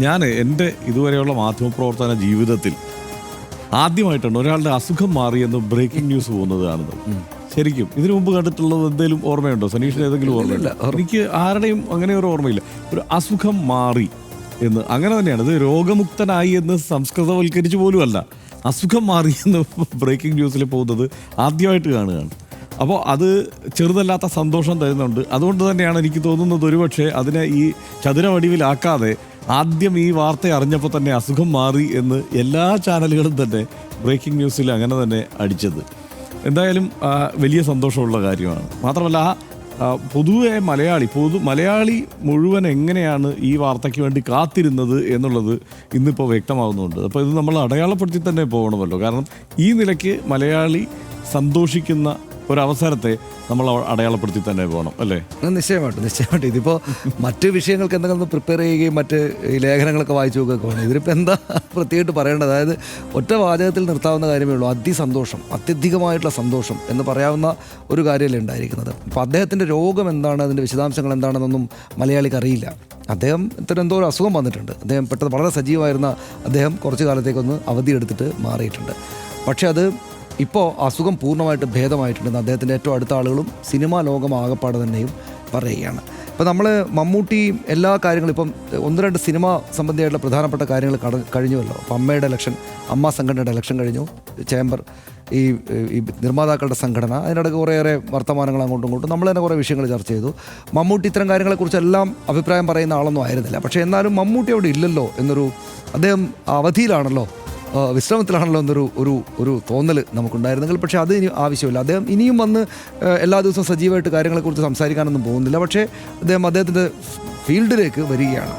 ഞാൻ എൻ്റെ ഇതുവരെയുള്ള മാധ്യമപ്രവർത്തന ജീവിതത്തിൽ ആദ്യമായിട്ടാണ് ഒരാളുടെ അസുഖം മാറിയെന്ന് ബ്രേക്കിംഗ് ന്യൂസ് പോകുന്നത് കാണുന്നത്. ശരിക്കും ഇതിനു മുമ്പ് കണ്ടിട്ടുള്ളത് എന്തെങ്കിലും ഓർമ്മയുണ്ടോ? സനീഷിന് ഏതെങ്കിലും ഓർമ്മയില്ല? എനിക്ക് ആരുടെയും അങ്ങനെ ഒരു ഓർമ്മയില്ല. ഒരു അസുഖം മാറി എന്ന് അങ്ങനെ തന്നെയാണ്. ഇത് രോഗമുക്തനായി എന്ന് സംസ്കൃതവൽക്കരിച്ച് പോലുമല്ല, അസുഖം മാറി എന്ന് ബ്രേക്കിംഗ് ന്യൂസിൽ പോകുന്നത് ആദ്യമായിട്ട് കാണുകയാണ്. അപ്പോൾ അത് ചെറുതല്ലാത്ത സന്തോഷം തരുന്നുണ്ട്. അതുകൊണ്ട് തന്നെയാണ് എനിക്ക് തോന്നുന്നത് ഒരുപക്ഷെ അതിനെ ഈ ചതുരവടിവിലാക്കാതെ ആദ്യം ഈ വാർത്ത അറിഞ്ഞപ്പോൾ തന്നെ അസുഖം മാറി എന്ന് എല്ലാ ചാനലുകളും തന്നെ ബ്രേക്കിംഗ് ന്യൂസിൽ അങ്ങനെ തന്നെ അടിച്ചത്. എന്തായാലും വലിയ സന്തോഷമുള്ള കാര്യമാണ്. മാത്രമല്ല പൊതുവെ മലയാളി മുഴുവൻ എങ്ങനെയാണ് ഈ വാർത്തയ്ക്ക് വേണ്ടി കാത്തിരുന്നത് എന്നുള്ളത് ഇന്നിപ്പോൾ വ്യക്തമാകുന്നുണ്ട്. അപ്പോൾ ഇത് നമ്മൾ അടയാളപ്പെടുത്തി തന്നെ പോകണമല്ലോ. കാരണം ഈ നിലയ്ക്ക് മലയാളി സന്തോഷിക്കുന്ന ഒരവസരത്തെ നമ്മൾ അടയാളപ്പെടുത്തി തന്നെ പോകണം, അല്ലേ? നിശ്ചയമായിട്ടും ഇതിപ്പോൾ മറ്റ് വിഷയങ്ങൾക്ക് എന്തെങ്കിലും പ്രിപ്പയർ ചെയ്യുകയും മറ്റ് ഈ ലേഖനങ്ങളൊക്കെ വായിച്ചു നോക്കുകയൊക്കെ വേണം. ഇതിലിപ്പോൾ എന്താ പ്രത്യേകിച്ച് പറയേണ്ടത്? അതായത് ഒറ്റ വാചകത്തിൽ നിർത്താവുന്ന കാര്യമേ ഉള്ളൂ. അത്യധികമായിട്ടുള്ള സന്തോഷം എന്ന് പറയാവുന്ന ഒരു കാര്യമല്ലേ ഉണ്ടായിരിക്കുന്നത്. അപ്പോൾ അദ്ദേഹത്തിൻ്റെ രോഗം എന്താണ്, അതിൻ്റെ വിശദാംശങ്ങൾ എന്താണെന്നൊന്നും മലയാളിക്ക് അറിയില്ല. അദ്ദേഹത്തിന് എന്തോ ഒരു അസുഖം വന്നിട്ടുണ്ട്. അദ്ദേഹം പെട്ടെന്ന് വളരെ സജീവമായിരുന്ന അദ്ദേഹം കുറച്ച് കാലത്തേക്കൊന്ന് അവധിയെടുത്തിട്ട് മാറിയിട്ടുണ്ട്. പക്ഷേ അത് ഇപ്പോൾ അസുഖം പൂർണ്ണമായിട്ട് ഭേദമായിട്ടുണ്ടെന്ന് അദ്ദേഹത്തിൻ്റെ ഏറ്റവും അടുത്ത ആളുകളും സിനിമാ ലോകം ആകപ്പാടെ തന്നെയും പറയുകയാണ്. ഇപ്പോൾ നമ്മൾ മമ്മൂട്ടി എല്ലാ കാര്യങ്ങളും ഇപ്പം 1-2 സിനിമ സംബന്ധിയായിട്ടുള്ള പ്രധാനപ്പെട്ട കാര്യങ്ങൾ കഴിഞ്ഞുവല്ലോ. അപ്പം അമ്മയുടെ ഇലക്ഷൻ, അമ്മ സംഘടനയുടെ ഇലക്ഷൻ കഴിഞ്ഞു. ചേംബർ, ഈ നിർമ്മാതാക്കളുടെ സംഘടന, അതിനിടയ്ക്ക് കുറേയേറെ വർത്തമാനങ്ങൾ അങ്ങോട്ടും ഇങ്ങോട്ടും നമ്മൾ തന്നെ കുറേ വിഷയങ്ങൾ ചർച്ച ചെയ്തു. മമ്മൂട്ടി ഇത്തരം കാര്യങ്ങളെക്കുറിച്ചെല്ലാം അഭിപ്രായം പറയുന്ന ആളൊന്നും ആയിരുന്നില്ല. പക്ഷേ എന്നാലും മമ്മൂട്ടി അവിടെ ഇല്ലല്ലോ എന്നൊരു, അദ്ദേഹം അവധിയിലാണല്ലോ, വിശ്രമത്തിലാണല്ലോ എന്നൊരു തോന്നൽ നമുക്കുണ്ടായിരുന്നെങ്കിൽ. പക്ഷേ അത് ഇനി ആവശ്യമില്ല. അദ്ദേഹം ഇനിയും വന്ന് എല്ലാ ദിവസവും സജീവമായിട്ട് കാര്യങ്ങളെക്കുറിച്ച് സംസാരിക്കാനൊന്നും പോകുന്നില്ല. പക്ഷേ അദ്ദേഹത്തിൻ്റെ ഫീൽഡിലേക്ക് വരികയാണ്.